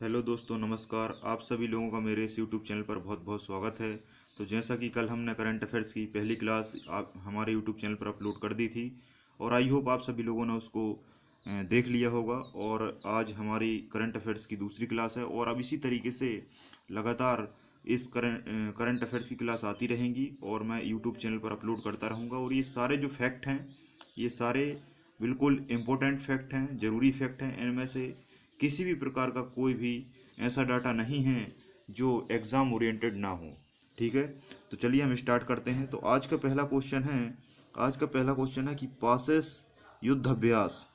Hello दोस्तों, नमस्कार। आप सभी लोगों का मेरे इस यूट्यूब चैनल पर बहुत बहुत स्वागत है। तो जैसा कि कल हमने करंट अफेयर्स की पहली क्लास आप हमारे यूट्यूब चैनल पर अपलोड कर दी थी और आई होप आप सभी लोगों ने उसको देख लिया होगा। और आज हमारी करंट अफेयर्स की दूसरी क्लास है और अब इसी तरीके से लगातार इस करंट अफेयर्स की क्लास आती रहेंगी और मैं यूट्यूब चैनल पर अपलोड करता रहूँगा। और ये सारे जो फैक्ट हैं, ये सारे बिल्कुल इम्पोर्टेंट फैक्ट हैं, ज़रूरी फैक्ट हैं। इनमें से किसी भी प्रकार का कोई भी ऐसा डाटा नहीं है जो एग्ज़ाम ओरिएंटेड ना हो। ठीक है, तो चलिए हम स्टार्ट करते हैं। तो आज का पहला क्वेश्चन है कि पासेस युद्ध अभ्यास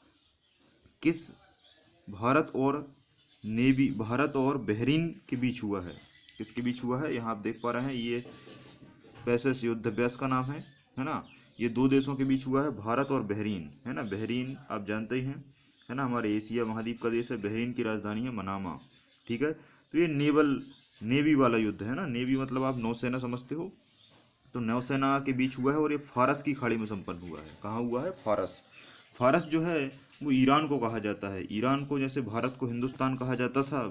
किस भारत और बहरीन के बीच हुआ है। किसके बीच हुआ है, यहाँ आप देख पा रहे हैं, ये पैसेस युद्ध अभ्यास का नाम है ना। ये दो देशों के बीच हुआ है, भारत और बहरीन, है ना। बहरीन आप जानते ही हैं, है ना, हमारे एशिया महाद्वीप का देश है। बहरीन की राजधानी है मनामा। ठीक है, तो ये नेवी वाला युद्ध है ना। नेवी मतलब आप नौसेना समझते हो, तो नौसेना के बीच हुआ है और ये फारस की खाड़ी में संपन्न हुआ है। कहाँ हुआ है? फारस। फारस जो है वो ईरान को कहा जाता है। ईरान को जैसे भारत को हिंदुस्तान कहा जाता था,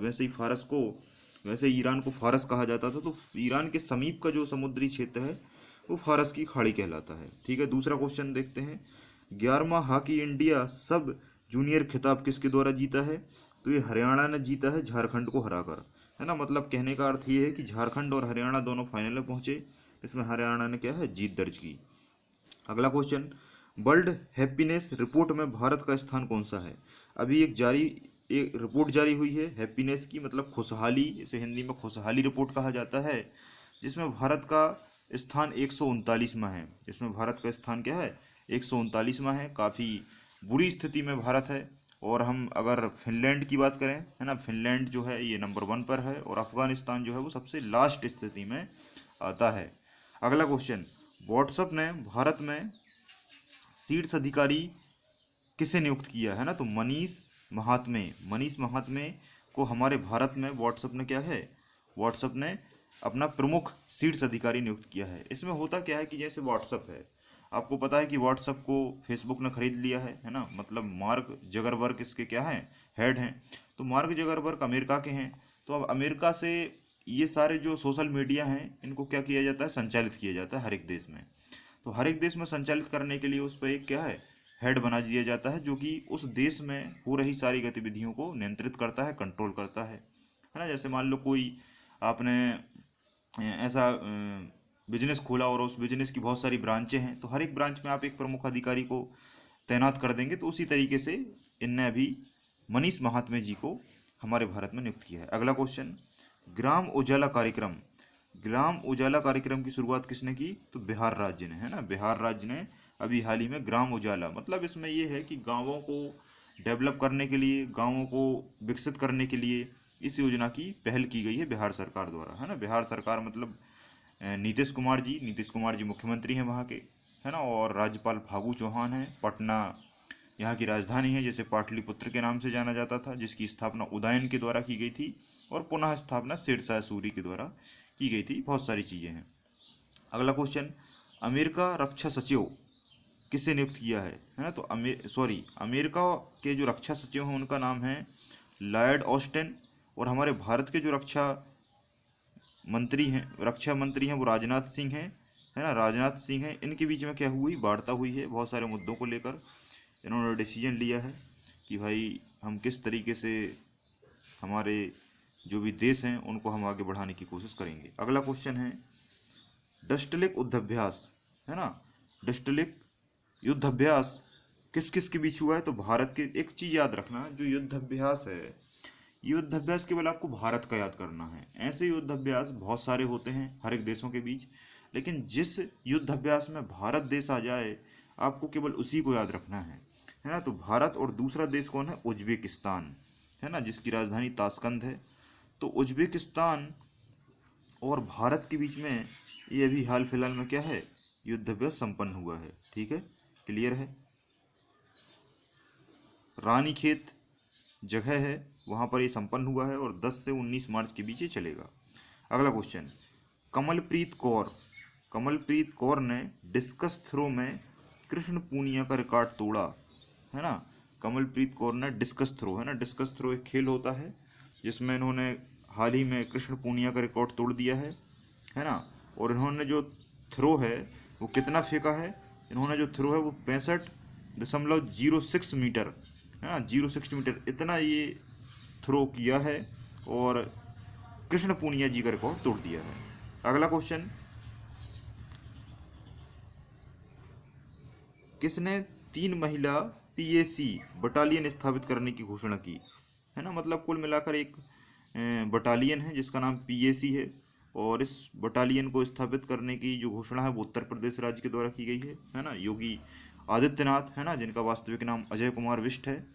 वैसे ईरान को फारस कहा जाता था। तो ईरान के समीप का जो समुद्री क्षेत्र है वो फारस की खाड़ी कहलाता है। ठीक है, दूसरा क्वेश्चन देखते हैं। 11वां हॉकी इंडिया सब जूनियर खिताब किसके द्वारा जीता है? तो ये हरियाणा ने जीता है, झारखंड को हराकर, है ना। मतलब कहने का अर्थ ये है कि झारखंड और हरियाणा दोनों फाइनल में पहुंचे। इसमें हरियाणा ने क्या है, जीत दर्ज की। अगला क्वेश्चन, वर्ल्ड हैप्पीनेस रिपोर्ट में भारत का स्थान कौन सा है? अभी एक रिपोर्ट जारी हुई है हैप्पीनेस की, मतलब खुशहाली, इसे हिंदी में खुशहाली रिपोर्ट कहा जाता है, जिसमें भारत का स्थान 139वां है। इसमें भारत का स्थान क्या है? 139वां है। काफ़ी बुरी स्थिति में भारत है। और हम अगर फिनलैंड की बात करें, है ना, फिनलैंड जो है ये नंबर 1 पर है और अफगानिस्तान जो है वो सबसे लास्ट स्थिति में आता है। अगला क्वेश्चन, व्हाट्सएप ने भारत में शीर्ष अधिकारी किसे नियुक्त किया है ना? तो मनीष महात्मे को हमारे भारत में व्हाट्सएप ने क्या है, व्हाट्सएप ने अपना प्रमुख शीर्ष अधिकारी नियुक्त किया है। इसमें होता क्या है कि जैसे व्हाट्सएप है, आपको पता है कि व्हाट्सएप को फेसबुक ने खरीद लिया है ना। मतलब मार्क जगरबर्ग इसके क्या हैं, हेड हैं। तो मार्क जगरबर्ग अमेरिका के हैं। तो अब अमेरिका से ये सारे जो सोशल मीडिया हैं इनको क्या किया जाता है, संचालित किया जाता है हर एक देश में। तो हर एक देश में संचालित करने के लिए उस पर एक क्या है, हेड बना दिया जाता है, जो कि उस देश में हो रही सारी गतिविधियों को नियंत्रित करता है, कंट्रोल करता है ना। जैसे मान लो कोई आपने ऐसा बिजनेस खोला और उस बिजनेस की बहुत सारी ब्रांचें हैं, तो हर एक ब्रांच में आप एक प्रमुख अधिकारी को तैनात कर देंगे। तो उसी तरीके से इनने अभी मनीष महात्मे जी को हमारे भारत में नियुक्त किया है। अगला क्वेश्चन, ग्राम उजाला कार्यक्रम ग्राम उजाला कार्यक्रम की शुरुआत किसने की? तो बिहार राज्य ने, है ना। बिहार राज्य ने अभी हाल ही में ग्राम उजाला, मतलब इसमें यह है कि गांवों को डेवलप करने के लिए, गांवों को विकसित करने के लिए इस योजना की पहल की गई है बिहार सरकार द्वारा, है ना। बिहार सरकार मतलब नीतीश कुमार जी मुख्यमंत्री हैं वहाँ के, है ना। और राज्यपाल फागू चौहान हैं। पटना यहाँ की राजधानी है, जैसे पाटलिपुत्र के नाम से जाना जाता था, जिसकी स्थापना उदयन के द्वारा की गई थी और पुनः स्थापना शेरशाह सूरी के द्वारा की गई थी। बहुत सारी चीज़ें हैं। अगला क्वेश्चन, अमेरिका रक्षा सचिव किसे नियुक्त किया है ना। तो अमेरिका के जो रक्षा सचिव हैं उनका नाम है लॉयड ऑस्टिन। और हमारे भारत के जो रक्षा मंत्री हैं वो राजनाथ सिंह हैं, है ना। राजनाथ सिंह हैं। इनके बीच में क्या हुई, वार्ता हुई है बहुत सारे मुद्दों को लेकर। इन्होंने डिसीजन लिया है कि भाई हम किस तरीके से हमारे जो भी देश हैं उनको हम आगे बढ़ाने की कोशिश करेंगे। अगला क्वेश्चन है, डस्टलिक युद्धाभ्यास, है ना। डस्टलिक युद्धाभ्यास किस किस के बीच हुआ है? तो भारत के, एक चीज़ याद रखना, जो युद्धाभ्यास है, युद्धाभ्यास केवल आपको भारत का याद करना है। ऐसे युद्धाभ्यास बहुत सारे होते हैं हर एक देशों के बीच, लेकिन जिस युद्धाभ्यास में भारत देश आ जाए आपको केवल उसी को याद रखना है ना। तो भारत और दूसरा देश कौन है? उज्बेकिस्तान, है ना, जिसकी राजधानी ताशकंद है। तो उज्बेकिस्तान और भारत के बीच में ये अभी हाल फिलहाल में क्या है, युद्धाभ्यास संपन्न हुआ है। ठीक है, क्लियर है। रानीखेत जगह है, वहाँ पर ये संपन्न हुआ है और 10 से 19 मार्च के बीच ये चलेगा। अगला क्वेश्चन, कमलप्रीत कौर ने डिस्कस थ्रो में कृष्ण पूनिया का रिकॉर्ड तोड़ा, है ना। कमलप्रीत कौर ने डिस्कस थ्रो, है ना, डिस्कस थ्रो एक खेल होता है जिसमें इन्होंने हाल ही में कृष्ण पूनिया का रिकॉर्ड तोड़ दिया है ना। और इन्होंने जो थ्रो है वो कितना फेंका है, इन्होंने जो थ्रो है वो 65.06 मीटर, है ना, 06 मीटर इतना ये थ्रो किया है और कृष्ण पूनिया जी का रिकॉर्ड तोड़ दिया है। अगला क्वेश्चन, किसने 3 महिला पीएसी बटालियन स्थापित करने की घोषणा की, है ना। मतलब कुल मिलाकर एक बटालियन है जिसका नाम पीएसी है, और इस बटालियन को स्थापित करने की जो घोषणा है वो उत्तर प्रदेश राज्य के द्वारा की गई है ना। योगी आदित्यनाथ, है ना, जिनका वास्तविक नाम अजय कुमार विष्ट है,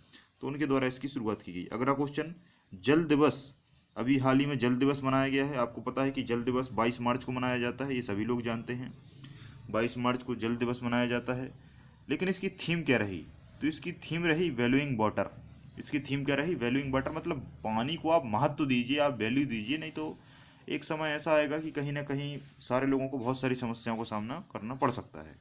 तो उनके द्वारा इसकी शुरुआत की गई। अगला क्वेश्चन, जल दिवस, अभी हाल ही में जल दिवस मनाया गया है। आपको पता है कि जल दिवस 22 मार्च को मनाया जाता है, ये सभी लोग जानते हैं। 22 मार्च को जल दिवस मनाया जाता है, लेकिन इसकी थीम क्या रही, तो इसकी थीम रही वैल्यूइंग वाटर। इसकी थीम क्या रही, वैल्यूइंग वाटर, मतलब पानी को आप महत्व दीजिए, आप वैल्यू दीजिए, नहीं तो एक समय ऐसा आएगा कि कहीं ना कहीं सारे लोगों को बहुत सारी समस्याओं का सामना करना पड़ सकता है।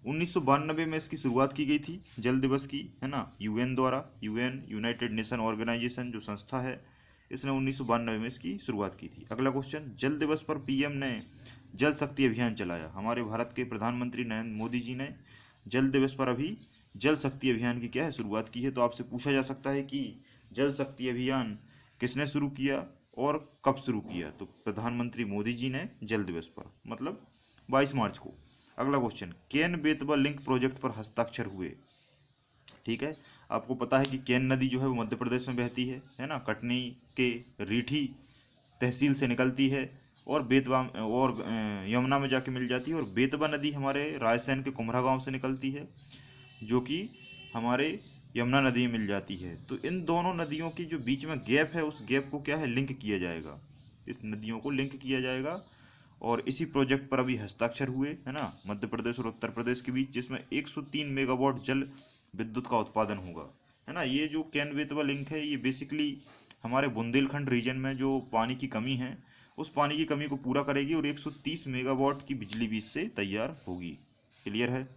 1992 में इसकी शुरुआत की गई थी जल दिवस की, है ना, यूएन द्वारा। यूएन, यूनाइटेड नेशन ऑर्गेनाइजेशन जो संस्था है, इसने 1992 में इसकी शुरुआत की थी। अगला क्वेश्चन, जल दिवस पर पीएम ने जल शक्ति अभियान चलाया। हमारे भारत के प्रधानमंत्री नरेंद्र मोदी जी ने जल दिवस पर अभी जल शक्ति अभियान की क्या है, शुरुआत की है। तो आपसे पूछा जा सकता है कि जल शक्ति अभियान किसने शुरू किया और कब शुरू किया, तो प्रधानमंत्री मोदी जी ने जल दिवस पर, मतलब 22 मार्च को। अगला question, Ken Betwa link project पर हस्ताक्षर हुए। ठीक है, आपको पता है कि केन नदी जो है वो मध्य प्रदेश में बहती है ना, कटनी के रीठी तहसील से निकलती है और बेतवा और यमुना में जाके मिल जाती है। और बेतवा नदी हमारे रायसेन के कुम्हरा गांव से निकलती है, जो कि हमारे यमुना नदी में मिल जाती है। तो इन दोनों नदियों की जो बीच में गैप है, उस गैप को क्या है, लिंक किया जाएगा, इस नदियों को लिंक किया जाएगा। और इसी प्रोजेक्ट पर अभी हस्ताक्षर हुए, है ना, मध्य प्रदेश और उत्तर प्रदेश के बीच, जिसमें 103 मेगावाट जल विद्युत का उत्पादन होगा, है ना। ये जो केन बेतवा लिंक है, ये बेसिकली हमारे बुंदेलखंड रीजन में जो पानी की कमी है, उस पानी की कमी को पूरा करेगी और 130 मेगावाट की बिजली भी इससे तैयार होगी। क्लियर है।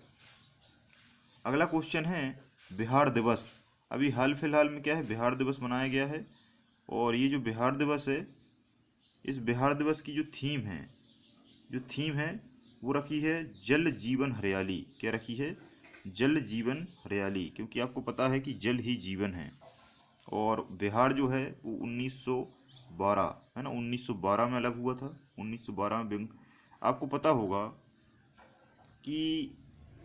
अगला क्वेश्चन है बिहार दिवस। अभी हाल फिलहाल में क्या है, बिहार दिवस मनाया गया है। और ये जो बिहार दिवस है, इस बिहार दिवस की जो थीम है, वो रखी है जल जीवन हरियाली। क्या रखी है, जल जीवन हरियाली, क्योंकि आपको पता है कि जल ही जीवन है। और बिहार जो है वो 1912, है ना, 1912 में अलग हुआ था। 1912 में आपको पता होगा कि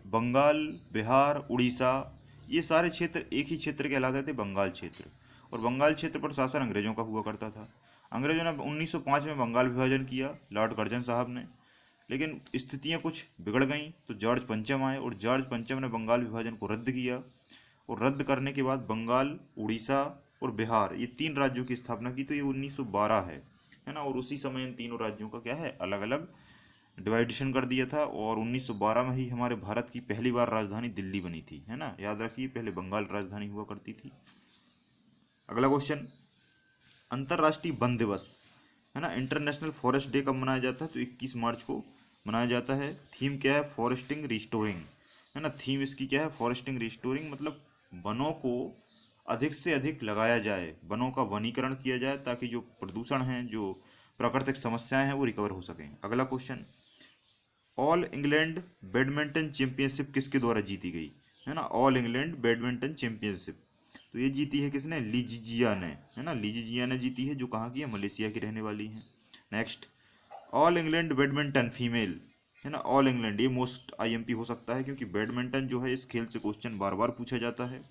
बंगाल, बिहार, उड़ीसा, ये सारे क्षेत्र एक ही क्षेत्र कहलाते थे, बंगाल क्षेत्र। और बंगाल क्षेत्र पर शासन अंग्रेजों का हुआ करता था। अंग्रेजों ने 1905 में बंगाल विभाजन किया, लॉर्ड कर्जन साहब ने। लेकिन स्थितियां कुछ बिगड़ गईं, तो जॉर्ज पंचम आए और जॉर्ज पंचम ने बंगाल विभाजन को रद्द किया। और रद्द करने के बाद बंगाल, उड़ीसा और बिहार, ये 3 राज्यों की स्थापना की। तो ये 1912 है ना। और उसी समय इन तीनों राज्यों का क्या है, अलग अलग डिवाइडेशन कर दिया था। और 1912 में ही हमारे भारत की पहली बार राजधानी दिल्ली बनी थी, है ना। याद रखिए, पहले बंगाल राजधानी हुआ करती थी। अगला क्वेश्चन, अंतर्राष्ट्रीय वन दिवस, है ना, इंटरनेशनल फॉरेस्ट डे कब मनाया जाता है, तो 21 मार्च को मनाया जाता है। थीम क्या है, फॉरेस्टिंग रिस्टोरिंग, है ना। थीम इसकी क्या है, फॉरेस्टिंग रिस्टोरिंग, मतलब वनों को अधिक से अधिक लगाया जाए, वनों का वनीकरण किया जाए, ताकि जो प्रदूषण है, जो प्राकृतिक समस्याएं हैं, वो रिकवर हो सकें। अगला question, all England badminton championship किसके द्वारा जीती गई, है ना। ऑल इंग्लैंड बैडमिंटन चैंपियनशिप, तो ये जीती है किसने, लीजिजिया ने, है ना। लीजिजिया ने जीती है, जो कहाँ की है, मलेशिया की रहने वाली है। Next, all England badminton female, है ना। ऑल इंग्लैंड, ये मोस्ट आईएमपी हो सकता है, क्योंकि बैडमिंटन जो है, इस खेल से क्वेश्चन बार बार पूछा जाता है।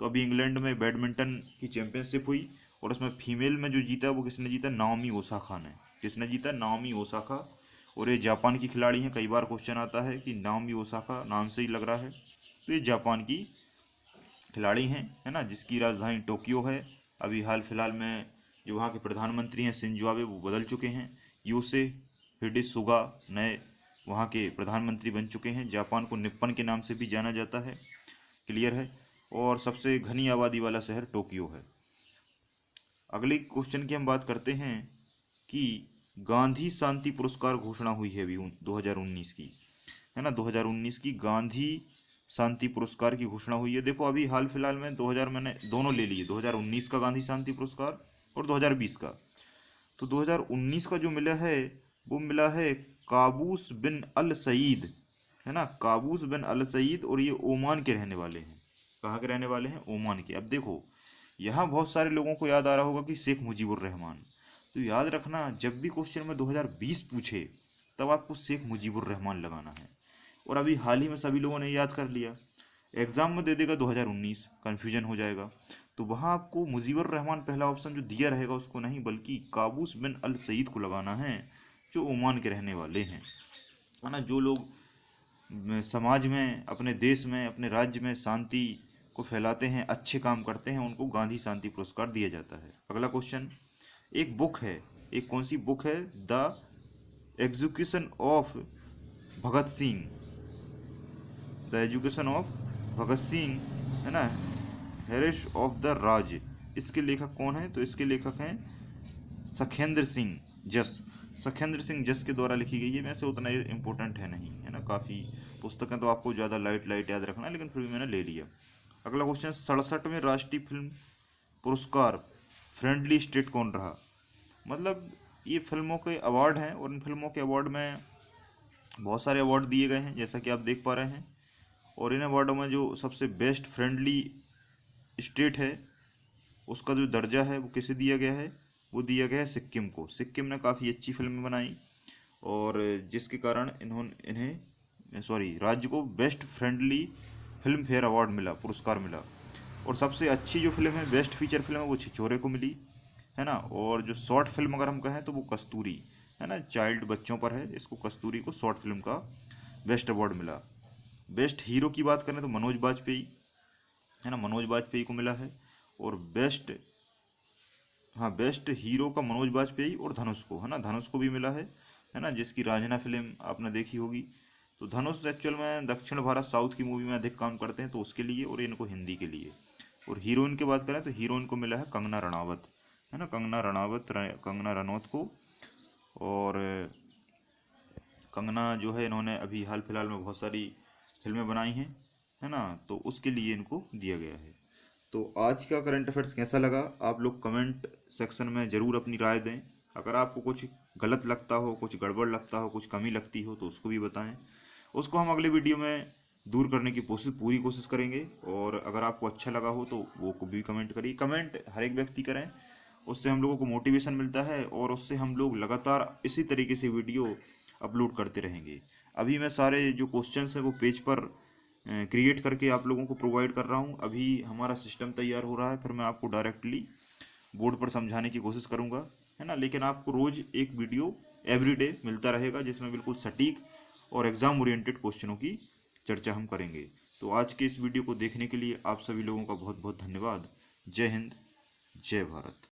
तो अभी इंग्लैंड में बैडमिंटन की चैंपियनशिप हुई, और उसमें फीमेल में जो जीता वो किसने जीता, नाओमी ओसाका ने। किसने जीता, नाओमी ओसाका। और ये जापान की खिलाड़ी हैं, कई बार क्वेश्चन आता है कि नाओमी ओसाका नाम से ही लग रहा है, तो ये जापान की खिलाड़ी हैं, है ना, जिसकी राजधानी टोक्यो है। अभी हाल फिलहाल में जो वहाँ के प्रधानमंत्री हैं शिंजो आबे, वो बदल चुके हैं। योसे हिडेसुगा नए वहाँ के प्रधानमंत्री बन चुके हैं। जापान को निप्पन के नाम से भी जाना जाता है। क्लियर है। और सबसे घनी आबादी वाला शहर टोक्यो है। अगले क्वेश्चन की हम बात करते हैं कि गांधी शांति पुरस्कार घोषणा हुई है अभी 2019 की, है ना। 2019 की गांधी शांति पुरस्कार की घोषणा हुई है। देखो अभी हाल फिलहाल में 2000 मैंने दोनों ले लिए, 2019 का गांधी शांति पुरस्कार और 2020 का। तो 2019 का जो मिला है वो मिला है काबूस बिन अल सईद, है ना, काबूस बिन अल सईद, और ये ओमान के रहने वाले हैं। कहाँ के रहने वाले हैं? ओमान के। अब देखो यहाँ बहुत सारे लोगों को याद आ रहा होगा कि शेख मुजीबुर रहमान, तो याद रखना जब भी क्वेश्चन में 2020 पूछे तब आपको शेख मुजीबुर रहमान लगाना है। और अभी हाल ही में सभी लोगों ने याद कर लिया, एग्जाम में दे देगा 2019, कन्फ्यूजन हो जाएगा। तो वहाँ आपको मुजीबुर रहमान पहला ऑप्शन जो दिया रहेगा उसको नहीं, बल्कि काबूस बिन अल सईद को लगाना है, जो ओमान के रहने वाले हैं, है ना। जो लोग समाज में, अपने देश में, अपने राज्य में शांति को फैलाते हैं, अच्छे काम करते हैं, उनको गांधी शांति पुरस्कार दिया जाता है। अगला क्वेश्चन, एक बुक है, एक कौन सी बुक है? The execution of Bhagat Singh, the education of Bhagat Singh, है ना, हेरिस ऑफ द राज। इसके लेखक कौन है? तो इसके लेखक हैं सखेंद्र सिंह जस। सखेंद्र सिंह जस के द्वारा लिखी गई है। वैसे उतना इम्पोर्टेंट है नहीं, है ना, काफ़ी पुस्तकें तो आपको ज़्यादा लाइट याद रखना है, लेकिन फिर भी मैंने ले लिया। अगला क्वेश्चन, 67वें राष्ट्रीय फिल्म पुरस्कार फ्रेंडली स्टेट कौन रहा? मतलब ये फिल्मों के अवार्ड हैं, और इन फिल्मों के अवार्ड में बहुत सारे अवार्ड दिए गए हैं जैसा कि आप देख पा रहे हैं। और इन अवार्डों में जो सबसे बेस्ट फ्रेंडली स्टेट है उसका जो दर्जा है वो किसे दिया गया है? वो दिया गया है सिक्किम को। सिक्किम ने काफ़ी अच्छी फिल्में बनाई, और जिसके कारण राज्य को best friendly film fair award मिला, पुरस्कार मिला। और सबसे अच्छी जो फिल्म है, बेस्ट फीचर फिल्म है, वो छिछोरे को मिली, है ना। और जो शॉर्ट फिल्म अगर हम कहें तो वो कस्तूरी, है ना, चाइल्ड बच्चों पर है, इसको कस्तूरी को शॉर्ट फिल्म का बेस्ट अवार्ड मिला। बेस्ट हीरो की बात करें तो मनोज बाजपेयी, है ना, मनोज बाजपेयी को मिला है। और बेस्ट हीरो का मनोज बाजपेयी और धनुष को, है ना, धनुष को भी मिला है ना, जिसकी रांझना फिल्म आपने देखी होगी। तो धनुष एक्चुअल में दक्षिण भारत, साउथ की मूवी में अधिक काम करते हैं, तो उसके लिए, और इनको हिंदी के लिए। और हीरोइन की बात करें तो हीरोइन को मिला है कंगना रनावत, है ना, कंगना रनौत को। और कंगना जो है, इन्होंने अभी हाल फिलहाल में बहुत सारी फिल्में बनाई हैं, है ना, तो उसके लिए इनको दिया गया है। तो आज का करंट अफेयर्स कैसा लगा, आप लोग कमेंट सेक्शन में ज़रूर अपनी राय दें। अगर आपको कुछ गलत लगता हो, कुछ गड़बड़ लगता हो, कुछ कमी लगती हो, तो उसको भी बताएं। उसको हम अगले वीडियो में दूर करने की पूरी कोशिश करेंगे। और अगर आपको अच्छा लगा हो तो वो को भी कमेंट करिए। कमेंट हर एक व्यक्ति करें, उससे हम लोगों को मोटिवेशन मिलता है, और उससे हम लोग लगातार इसी तरीके से वीडियो अपलोड करते रहेंगे। अभी मैं सारे जो क्वेश्चंस हैं वो पेज पर क्रिएट करके आप लोगों को प्रोवाइड कर रहा हूँ। अभी हमारा सिस्टम तैयार हो रहा है, फिर मैं आपको डायरेक्टली बोर्ड पर समझाने की कोशिश करूँगा, है ना। लेकिन आपको रोज़ एक वीडियो एवरीडे मिलता रहेगा, जिसमें बिल्कुल सटीक और एग्ज़ाम ओरिएंटेड क्वेश्चनों की चर्चा हम करेंगे। तो आज के इस वीडियो को देखने के लिए आप सभी लोगों का बहुत बहुत धन्यवाद। जय हिंद, जय भारत।